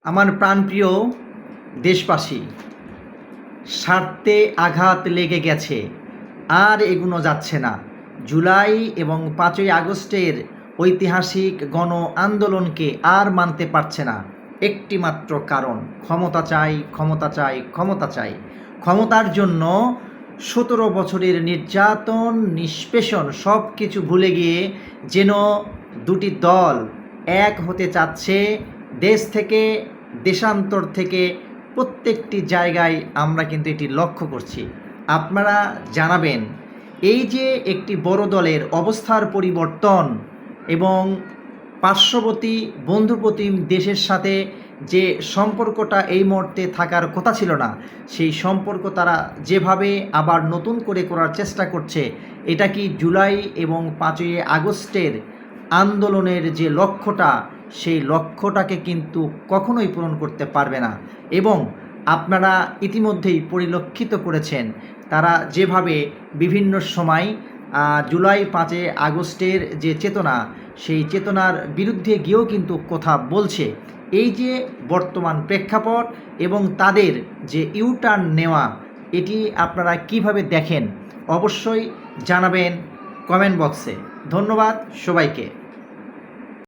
আমার প্রাণপ্রিয় দেশবাসী, স্বার্থে আঘাত লেগে গেছে, আর এগুনো যাচ্ছে না। জুলাই এবং ৫ই আগস্টের ঐতিহাসিক গণ আন্দোলনকে আর মানতে পারছে না। একটিমাত্র কারণ, ক্ষমতা চাই, ক্ষমতা চাই, ক্ষমতা চাই। ক্ষমতার জন্য ১৭ বছরের নির্যাতন, নিষ্পেষণ সব কিছু ভুলে গিয়ে যেন দুটি দল এক হতে চাচ্ছে। দেশ থেকে, দেশান্তর থেকে প্রত্যেকটি জায়গায় আমরা কিন্তু এটি লক্ষ্য করছি। আপনারা জানাবেন, এই যে একটি বড় দলের অবস্থার পরিবর্তন এবং পার্শ্ববর্তী বন্ধুপ্রতিম দেশের সাথে যে সম্পর্কটা এই মুহূর্তে থাকার কথা ছিল না, সেই সম্পর্ক তারা যেভাবে আবার নতুন করে করার চেষ্টা করছে, এটা কি জুলাই এবং ৫ই আগস্টের আন্দোলনের যে লক্ষ্যটা, সেই লক্ষ্যটাকে কিন্তু কখনোই পূরণ করতে পারবে না। এবং আপনারা ইতিমধ্যেই পরিলক্ষিত করেছেন, তারা যেভাবে বিভিন্ন সময় জুলাই ৫ই আগস্টের যে চেতনা, সেই চেতনার বিরুদ্ধে গিয়েও কিন্তু কথা বলছে। এই যে বর্তমান প্রেক্ষাপট এবং তাদের যে ইউটার্ন নেওয়া, এটি আপনারা কিভাবে দেখেন অবশ্যই জানাবেন কমেন্ট বক্সে। ধন্যবাদ সবাইকে।